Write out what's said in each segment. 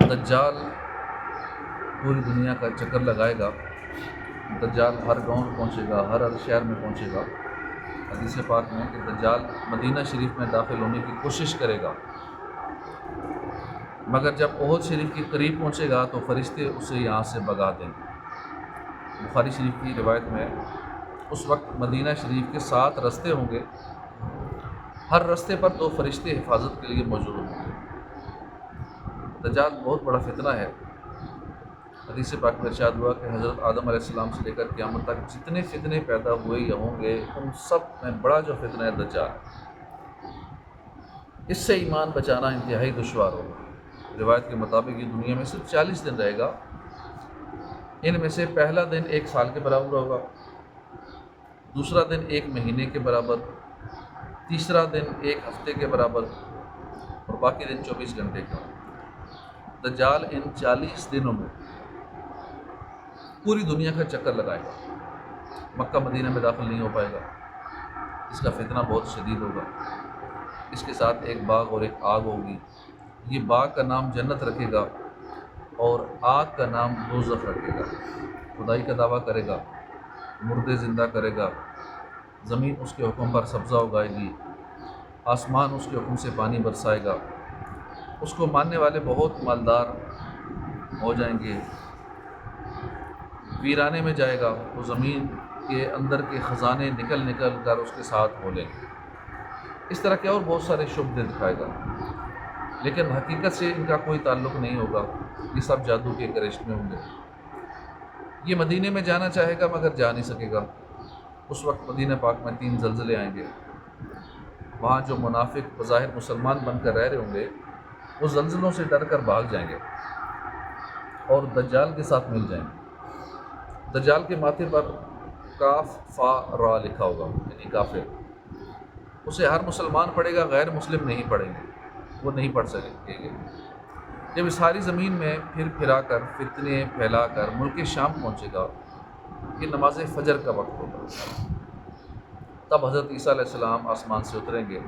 دجال پوری دنیا کا چکر لگائے گا. دجال ہر گاؤں میں پہنچے گا، ہر شہر میں پہنچے گا. حدیث پاک میں کہ دجال مدینہ شریف میں داخل ہونے کی کوشش کرے گا، مگر جب احد شریف کے قریب پہنچے گا تو فرشتے اسے یہاں سے بھگا دیں گے. بخاری شریف کی روایت میں اس وقت مدینہ شریف کے 7 رستے ہوں گے، ہر رستے پر 2 فرشتے حفاظت کے لیے موجود ہوں گے. دجال بہت بڑا فتنہ ہے. حدیث پاک میں ارشاد ہوا کہ حضرت آدم علیہ السلام سے لے کر قیامت تک جتنے فتنے پیدا ہوئے یا ہوں گے، ان سب میں بڑا جو فتنہ ہے دجال، اس سے ایمان بچانا انتہائی دشوار ہوگا. روایت کے مطابق یہ دنیا میں صرف 40 دن رہے گا. ان میں سے پہلا دن 1 سال کے برابر ہوگا، دوسرا دن 1 مہینے کے برابر، تیسرا دن 1 ہفتے کے برابر، اور باقی دن 24 گھنٹے کا. دجال ان 40 دنوں میں پوری دنیا کا چکر لگائے گا. مکہ مدینہ میں داخل نہیں ہو پائے گا. اس کا فتنہ بہت شدید ہوگا. اس کے ساتھ ایک باغ اور ایک آگ ہوگی. یہ باغ کا نام جنت رکھے گا اور آگ کا نام دوزخ رکھے گا. خدائی کا دعویٰ کرے گا، مردے زندہ کرے گا، زمین اس کے حکم پر سبزہ اگائے گی، آسمان اس کے حکم سے پانی برسائے گا. اس کو ماننے والے بہت مالدار ہو جائیں گے. ویرانے میں جائے گا تو زمین کے اندر کے خزانے نکل نکل کر اس کے ساتھ بولیں گے. اس طرح کے اور بہت سارے شبہے دکھائے گا، لیکن حقیقت سے ان کا کوئی تعلق نہیں ہوگا. یہ سب جادو کے کرشمے ہوں گے. یہ مدینے میں جانا چاہے گا مگر جا نہیں سکے گا. اس وقت مدینہ پاک میں 3 زلزلے آئیں گے. وہاں جو منافق بظاہر مسلمان بن کر رہ رہے ہوں گے، وہ زلزلوں سے ڈر کر بھاگ جائیں گے اور دجال کے ساتھ مل جائیں گے. دجال کے ماتھے پر کاف فا را لکھا ہوگا، یعنی کافر. اسے ہر مسلمان پڑھے گا، غیر مسلم نہیں پڑھیں گے، وہ نہیں پڑھ سکیں گے. جب اس ساری زمین میں پھر پھرا کر فتنے پھیلا کر ملک شام پہنچے گا، یہ نماز فجر کا وقت ہوگا. تب حضرت عیسیٰ علیہ السلام آسمان سے اتریں گے.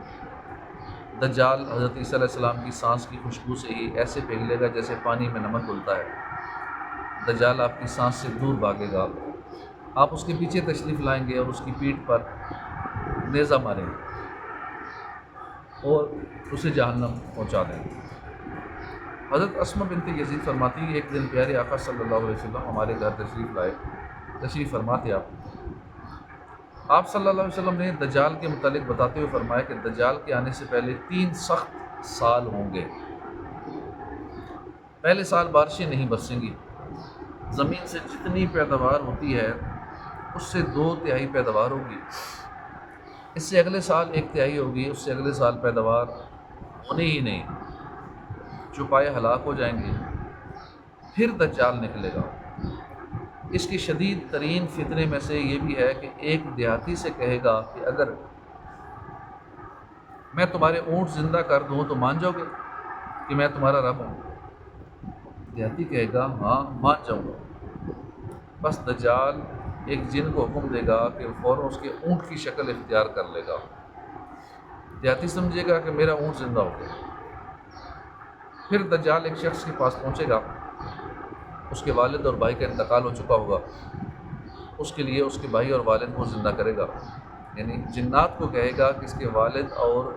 دجال حضرت عیسیٰ علیہ السلام کی سانس کی خوشبو سے ہی ایسے پگھلے گا جیسے پانی میں نمک گھلتا ہے. دجال آپ کی سانس سے دور بھاگے گا. آپ اس کے پیچھے تشریف لائیں گے اور اس کی پیٹھ پر نیزہ ماریں گے اور اسے جہنم پہنچا دیں گے. حضرت اسمہ بنت یزید فرماتی ہے، ایک دن پیارے آقا صلی اللہ علیہ وسلم ہمارے گھر تشریف فرما تھے. آپ صلی اللہ علیہ وسلم نے دجال کے متعلق بتاتے ہوئے فرمایا کہ دجال کے آنے سے پہلے 3 سخت سال ہوں گے. پہلے سال بارشیں نہیں برسیں گی. زمین سے جتنی پیداوار ہوتی ہے اس سے 2/3 پیداوار ہوگی. اس سے اگلے سال 1/3 ہوگی. اس سے اگلے سال پیداوار ہونی ہی نہیں، چوپائے ہلاک ہو جائیں گے. پھر دجال نکلے گا. اس کی شدید ترین فتنے میں سے یہ بھی ہے کہ ایک دیہاتی سے کہے گا کہ اگر میں تمہارے اونٹ زندہ کر دوں تو مان جاؤ گے کہ میں تمہارا رب ہوں؟ دیہاتی کہے گا ہاں مان جاؤں گا. بس دجال ایک جن کو حکم دے گا کہ فوراً اس کے اونٹ کی شکل اختیار کر لے گا. دیہاتی سمجھے گا کہ میرا اونٹ زندہ ہو گیا. پھر دجال ایک شخص کے پاس پہنچے گا، اس کے والد اور بھائی کا انتقال ہو چکا ہوگا. اس کے لیے اس کے بھائی اور والد کو زندہ کرے گا. یعنی جنات کو کہے گا کہ اس کے والد اور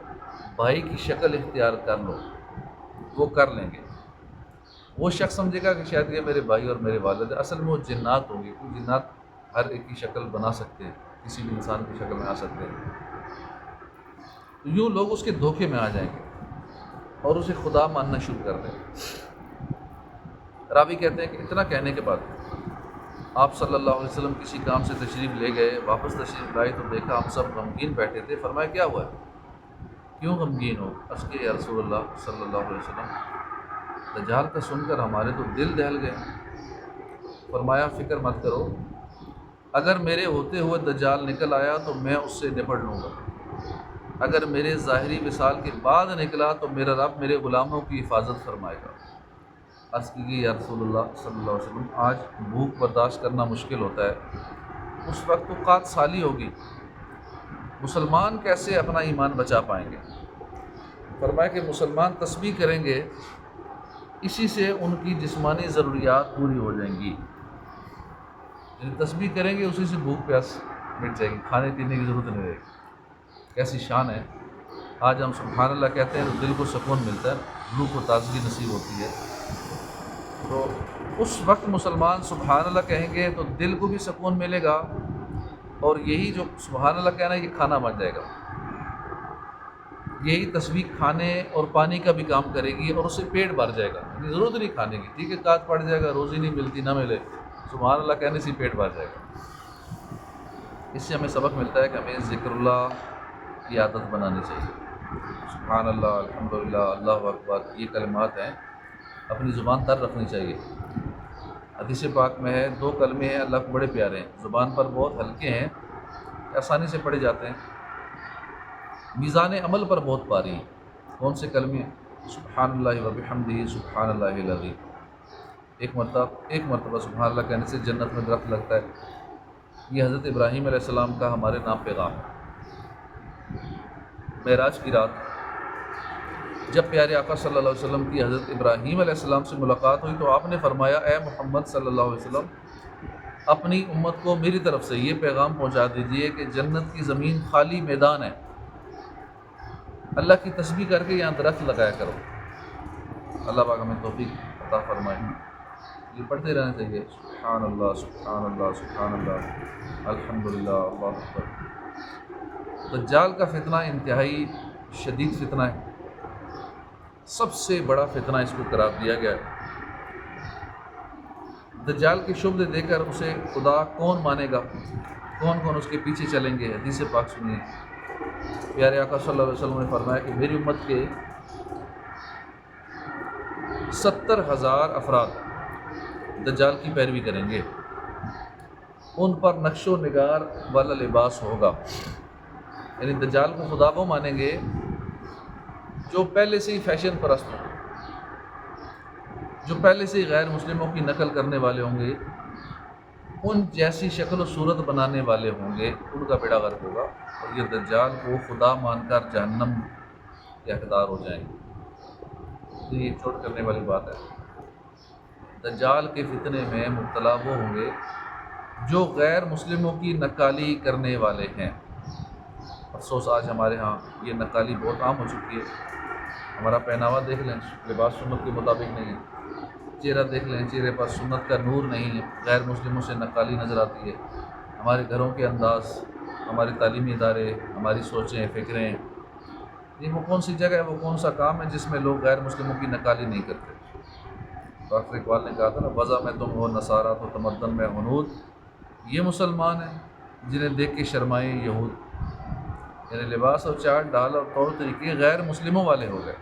بھائی کی شکل اختیار کر لو. وہ کر لیں گے. وہ شخص سمجھے گا کہ شاید یہ میرے بھائی اور میرے والد ہیں. اصل میں وہ جنات ہوں گے، کیونکہ جنات ہر ایک کی شکل بنا سکتے ہیں، کسی بھی انسان کی شکل میں آ سکتے ہیں. تو یوں لوگ اس کے دھوکے میں آ جائیں گے اور اسے خدا ماننا شروع کر دیں گے. راوی کہتے ہیں کہ اتنا کہنے کے بعد آپ صلی اللہ علیہ وسلم کسی کام سے تشریف لے گئے. واپس تشریف لائے تو دیکھا ہم سب غمگین بیٹھے تھے. فرمایا کیا ہوا ہے، کیوں غمگین ہو؟ عرض کہ یا رسول اللہ صلی اللہ علیہ وسلم، دجال کا سن کر ہمارے تو دل دہل گئے. فرمایا فکر مت کرو، اگر میرے ہوتے ہوئے دجال نکل آیا تو میں اس سے نپٹ لوں گا. اگر میرے ظاہری وصال کے بعد نکلا تو میرا رب میرے غلاموں کی حفاظت فرمائے گا. عرض کی یا رسول اللہ صلی اللہ علیہ وسلم، آج بھوک برداشت کرنا مشکل ہوتا ہے. اس وقت تو قات سالی ہوگی، مسلمان کیسے اپنا ایمان بچا پائیں گے؟ فرمایا کہ مسلمان تسبیح کریں گے، اسی سے ان کی جسمانی ضروریات پوری ہو جائیں گی، یعنی تسبیح کریں گے اسی سے بھوک پیاس مٹ جائے گی، کھانے پینے کی ضرورت نہیں رہے گی۔ کیسی شان ہے! آج ہم سبحان اللہ کہتے ہیں تو دل کو سکون ملتا ہے، روح کو تازگی نصیب ہوتی ہے۔ تو اس وقت مسلمان سبحان اللہ کہیں گے تو دل کو بھی سکون ملے گا، اور یہی جو سبحان اللہ کہنا ہے یہ کھانا بن جائے گا، یہی تسبیح کھانے اور پانی کا بھی کام کرے گی، اور اس سے پیٹ بھر جائے گا، یعنی ضرورت نہیں کھانے کی، ٹھیک ہے کاٹ پڑ جائے گا، روزی نہیں ملتی نہ ملے، سبحان اللہ کہنے سے پیٹ بھر جائے گا۔ اس سے ہمیں سبق ملتا ہے کہ ہمیں ذکر اللہ کی عادت بنانی چاہیے۔ سبحان اللہ، الحمدللہ، اللہ اکبر، یہ کلمات ہیں، اپنی زبان تر رکھنی چاہیے۔ حدیث پاک میں ہے 2 کلمے ہیں اللہ کو بڑے پیارے ہیں، زبان پر بہت ہلکے ہیں، آسانی سے پڑھے جاتے ہیں، میزان عمل پر بہت بھاری ہیں۔ کون سے کلمے؟ سبحان اللہ و بحمدہ سبحان اللہ العظیم۔ ایک مرتبہ سبحان اللہ کہنے سے جنت میں درخت لگتا ہے۔ یہ حضرت ابراہیم علیہ السلام کا ہمارے نام پیغام ہے۔ معراج کی رات جب پیارے آقا صلی اللہ علیہ وسلم کی حضرت ابراہیم علیہ السلام سے ملاقات ہوئی تو آپ نے فرمایا، اے محمد صلی اللہ علیہ وسلم، اپنی امت کو میری طرف سے یہ پیغام پہنچا دیجئے کہ جنت کی زمین خالی میدان ہے، اللہ کی تسبیح کر کے یہاں درخت لگایا کرو۔ اللہ پاک ہمیں توفیق عطا فرمائے۔ یہ پڑھتے رہنا چاہیے، سبحان اللہ سبحان اللہ سبحان اللہ، الحمدللہ، اللہ اکبر۔ دجال کا فتنہ انتہائی شدید فتنہ ہے، سب سے بڑا فتنہ اس کو قرار دیا گیا ہے۔ دجال کے شبہے دے کر اسے خدا کون مانے گا، کون کون اس کے پیچھے چلیں گے؟ حدیث پاک سنیے، پیارے آقا صلی اللہ علیہ وسلم نے فرمایا کہ میری امت کے 70,000 افراد دجال کی پیروی کریں گے، ان پر نقش و نگار والا لباس ہوگا، یعنی دجال کو خدا کو مانیں گے جو پہلے سے ہی فیشن پرست ہوں، جو پہلے سے ہی غیر مسلموں کی نقل کرنے والے ہوں گے، ان جیسی شکل و صورت بنانے والے ہوں گے، ان کا بیڑا غرق ہوگا، اور یہ دجال کو خدا مان کر جہنم کے حقدار ہو جائیں گے۔ یہ چوٹ کرنے والی بات ہے۔ دجال کے فتنے میں مبتلا وہ ہوں گے جو غیر مسلموں کی نقالی کرنے والے ہیں۔ افسوس آج ہمارے ہاں یہ نقالی بہت عام ہو چکی ہے۔ ہمارا پہناوا دیکھ لیں، لباس سنت کے مطابق نہیں ہے، چہرہ دیکھ لیں، چہرے پر سنت کا نور نہیں ہے، غیر مسلموں سے نقالی نظر آتی ہے۔ ہمارے گھروں کے انداز، ہمارے تعلیمی ادارے، ہماری سوچیں فکریں، یہ وہ کون سی جگہ ہے، وہ کون سا کام ہے جس میں لوگ غیر مسلموں کی نقالی نہیں کرتے؟ ڈاکٹر اقبال نے کہا تھا نا، وضع میں تم ہو نصارہ تو تمدن میں ہنود، یہ مسلمان ہیں جنہیں دیکھ کے شرمائیں یہود، یعنی لباس اور چاٹ ڈال اور طور طریقے غیر مسلموں والے ہو گئے۔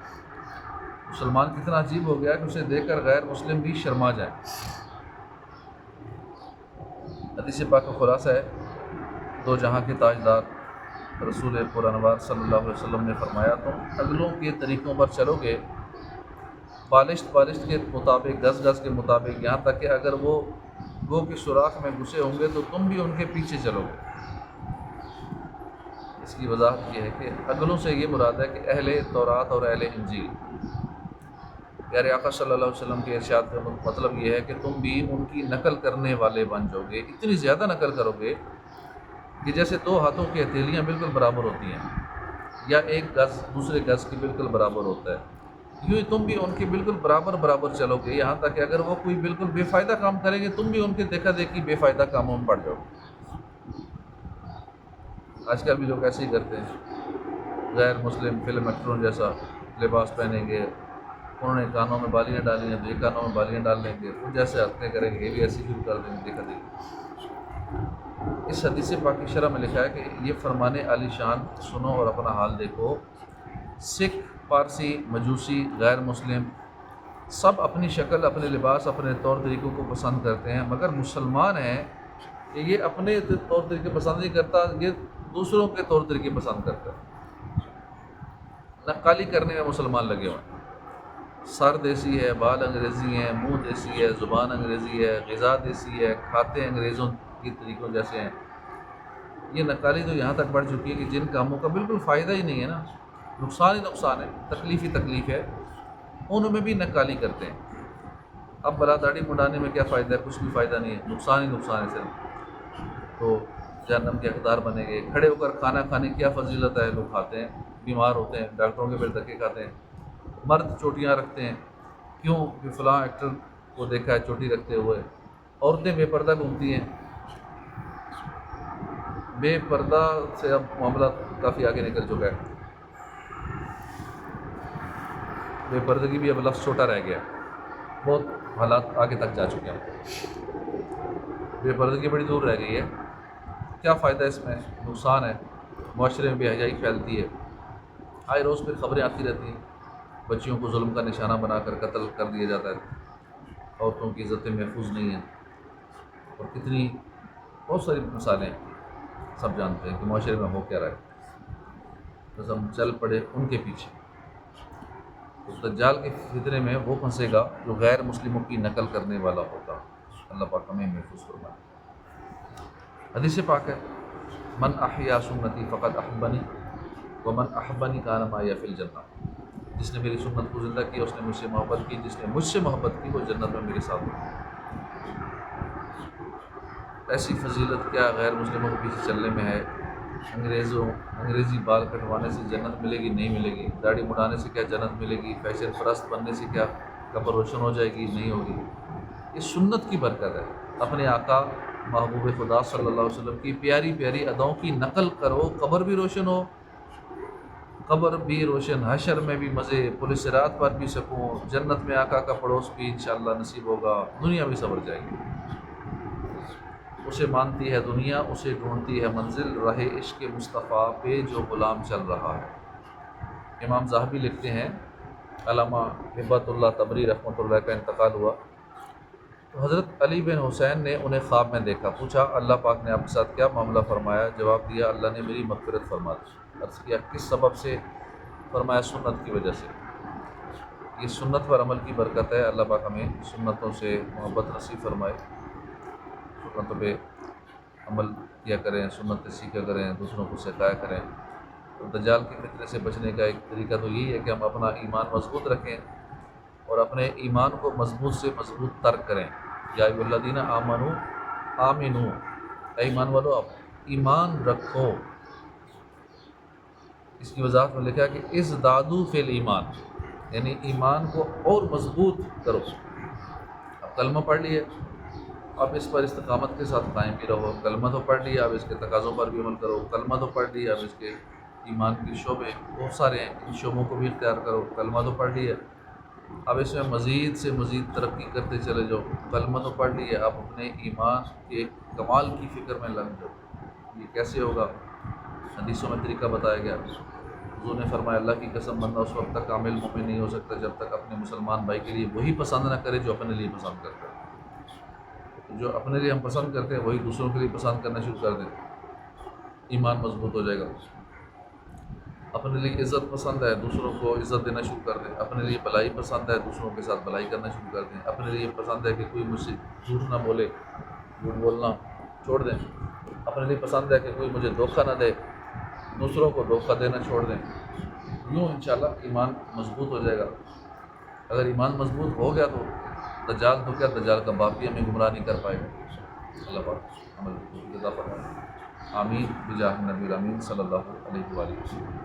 مسلمان کتنا عجیب ہو گیا کہ اسے دیکھ کر غیر مسلم بھی شرما جائیں۔ حدیث پاک کا خلاصہ ہے، 2 جہاں کے تاجدار رسول پرانوار صلی اللہ علیہ وسلم نے فرمایا، تم اگلوں کے طریقوں پر چلو گے، بالشت کے مطابق، گز گز کے مطابق، یہاں تک کہ اگر وہ گو کے سوراخ میں گھسے ہوں گے تو تم بھی ان کے پیچھے چلو گے۔ اس کی وضاحت یہ ہے کہ اگلوں سے یہ مراد ہے کہ اہل تورات اور اہل انجیل۔ پیارے آقا صلی اللہ علیہ وسلم کے ارشاد کا مطلب یہ ہے کہ تم بھی ان کی نقل کرنے والے بن جاؤ گے، اتنی زیادہ نقل کرو گے کہ جیسے 2 ہاتھوں کی ہتھیلیاں بالکل برابر ہوتی ہیں، یا ایک گز دوسرے گز کی بالکل برابر ہوتا ہے، یوں ہی تم بھی ان کے بالکل برابر چلو گے، یہاں تک کہ اگر وہ کوئی بالکل بے فائدہ کام کریں گے تم بھی ان کے دیکھا دیکھی بے فائدہ کاموں میں پڑ جاؤ گے۔ آج کل بھی لوگ ایسے ہی کرتے ہیں، غیر مسلم فلم ایکٹروں جیسا لباس پہنیں گے، انہوں نے کانوں میں بالیاں ڈالی ہیں تو یہ کانوں میں بالیاں ڈال لیں گے، وہ جیسے حرکتیں کریں گے یہ بھی ایسی شروع کر دیں گے، دیکھا دیکھی۔ اس حدیث پاک کی شرح میں لکھا ہے کہ یہ فرمان عالی شان سنو اور اپنا حال دیکھو، سکھ، پارسی، مجوسی، غیر مسلم سب اپنی شکل، اپنے لباس، اپنے طور طریقوں کو پسند کرتے ہیں، مگر مسلمان ہیں کہ یہ اپنے طور طریقے پسند نہیں کرتا، یہ دوسروں کے طور طریقے پسند کرتا ہے۔ نقالی کرنے میں مسلمان لگے ہوئے ہیں، سر دیسی ہے، بال انگریزی ہیں، منہ دیسی ہے، زبان انگریزی ہے، غذا دیسی ہے، کھاتے انگریزوں کی طریقوں جیسے ہیں۔ یہ نقالی تو یہاں تک بڑھ چکی ہے کہ جن کاموں کا بالکل فائدہ ہی نہیں ہے نا، نقصان ہی نقصان ہے، تکلیف ہی تکلیف ہے، ان میں بھی نکالی کرتے ہیں۔ اب بلا داڑھی مڈانے میں کیا فائدہ ہے؟ کچھ بھی فائدہ نہیں ہے، نقصان ہی نقصان ہے صرف۔ تو جہنم کے حقدار بنیں گے۔ کھڑے ہو کر کھانا کھانے کی کیا فضیلت ہے؟ لوگ کھاتے ہیں، بیمار ہوتے ہیں، ڈاکٹروں کے پیر دھکے کھاتے ہیں۔ مرد چوٹیاں رکھتے ہیں، کیوں کہ فلاں ایکٹر کو دیکھا ہے چوٹی رکھتے ہوئے۔ عورتیں بے پردہ گھومتی ہیں۔ بے پردہ سے اب معاملہ کافی آگے نکل چکا ہے، بے پردگی بھی اب لفظ چھوٹا رہ گیا، بہت حالات آگے تک جا چکے ہیں، بے پردگی بڑی دور رہ گئی ہے۔ کیا فائدہ اس میں؟ نقصان ہے، معاشرے میں بے حیائی پھیلتی ہے، آئے روز پھر خبریں آتی رہتی ہیں، بچیوں کو ظلم کا نشانہ بنا کر قتل کر دیا جاتا ہے، عورتوں کی عزتیں محفوظ نہیں ہیں، اور کتنی بہت ساری مثالیں سب جانتے ہیں کہ معاشرے میں ہو کیا رہا ہے، بس ہم چل پڑے ان کے پیچھے۔ اس دجال کے فتنے میں وہ پھنسے گا جو غیر مسلموں کی نقل کرنے والا ہوگا۔ اللہ پاک ہمیں محفوظ فرمائے۔ حدیث پاک ہے، من احیا سنتی فقد احبنی ومن احبنی کان معی فی الجنہ، جس نے میری سنت کو زندہ کیا اس نے مجھ سے محبت کی، جس نے مجھ سے محبت کی وہ جنت میں میرے ساتھ ہوگا۔ ایسی فضیلت کیا غیر مسلموں کے پیچھے چلنے میں ہے؟ انگریزی بال کٹوانے سے جنت ملے گی؟ نہیں ملے گی۔ داڑھی مڈانے سے کیا جنت ملے گی؟ فیشن پرست بننے سے کیا قبر روشن ہو جائے گی؟ نہیں ہوگی۔ یہ سنت کی برکت ہے۔ اپنے آقا محبوب خدا صلی اللہ علیہ وسلم کی پیاری پیاری اداؤں کی نقل کرو، قبر بھی روشن ہو، قبر بھی روشن، حشر میں بھی مزے، پولیس رات پر بھی سکون، جنت میں آقا کا پڑوس بھی انشاءاللہ نصیب ہوگا، دنیا بھی سنور جائے گی۔ اسے مانتی ہے دنیا، اسے ڈھونڈتی ہے منزل، راہ عشق مصطفیٰ پہ جو غلام چل رہا ہے۔ امام ذہبی لکھتے ہیں، علامہ ہبت اللہ تبری رحمۃ اللہ کا انتقال ہوا تو حضرت علی بن حسین نے انہیں خواب میں دیکھا، پوچھا اللہ پاک نے آپ کے ساتھ کیا معاملہ فرمایا؟ جواب دیا اللہ نے میری مغفرت فرما دی۔ عرض کیا کس سبب سے؟ فرمایا سنت کی وجہ سے۔ یہ سنت پر عمل کی برکت ہے، اللہ پاک ہمیں سنتوں سے محبت نصیب فرمائے، سنتوں پہ عمل کیا کریں، سنت سیکھا کریں، دوسروں کو سکھایا کریں۔ تو دجال کے فتنے سے بچنے کا ایک طریقہ تو یہی ہے کہ ہم اپنا ایمان مضبوط رکھیں اور اپنے ایمان کو مضبوط سے مضبوط تر کریں۔ یا ایھا الذین آمنوا آمنو، اے ایمان والو آپ ایمان رکھو۔ اس کی وضاحت میں لکھا ہے کہ ازدادوا فی الایمان، یعنی ایمان کو اور مضبوط کرو۔ اب کلمہ پڑھ لیے، اب اس پر استقامت کے ساتھ قائم بھی رہو۔ کلمہ تو پڑھ لیا، اب اس کے تقاضوں پر بھی عمل کرو۔ کلمہ تو پڑھ لیا، اب اس کے ایمان کے شعبے بہت سارے ہیں، ان شعبوں کو بھی اختیار کرو۔ کلمہ تو پڑھ لیا، اب اس میں مزید سے مزید ترقی کرتے چلے جاؤ۔ کلمہ تو پڑھ لیا، اب اپنے ایمان کے کمال کی فکر میں لگ جاؤ۔ یہ کیسے ہوگا؟ حدیثوں میں طریقہ بتایا گیا۔ حضور نے فرمایا اللہ کی قسم بندہ اس وقت تک کامل مومن نہیں ہو سکتا جب تک اپنے مسلمان بھائی کے لیے وہی پسند نہ کرے جو اپنے لیے پسند کرتا ہے۔ جو اپنے لیے ہم پسند کرتے ہیں وہی دوسروں کے لیے پسند کرنا شروع کر دیں، ایمان مضبوط ہو جائے گا۔ اپنے لیے عزت پسند ہے، دوسروں کو عزت دینا شروع کر دیں۔ اپنے لیے بھلائی پسند ہے، دوسروں کے ساتھ بھلائی کرنا شروع کر دیں۔ اپنے لیے پسند ہے کہ کوئی مجھ سے جھوٹ نہ بولے، جھوٹ بولنا چھوڑ دیں۔ اپنے لیے پسند ہے کہ کوئی مجھے دھوکہ نہ دے، دوسروں کو دھوکہ دینا چھوڑ دیں۔ یوں انشاءاللہ ایمان مضبوط ہو جائے گا۔ اگر ایمان مضبوط ہو گیا تو دجال تو کیا، دجال کا باپ بھی ہمیں گمراہ نہیں کر پائے گا۔ اللہ پاک عمل کی توفیق عطا فرمائے۔ آمین بجاہ نبی الامین صلی اللہ علیہ وآلہ وسلم۔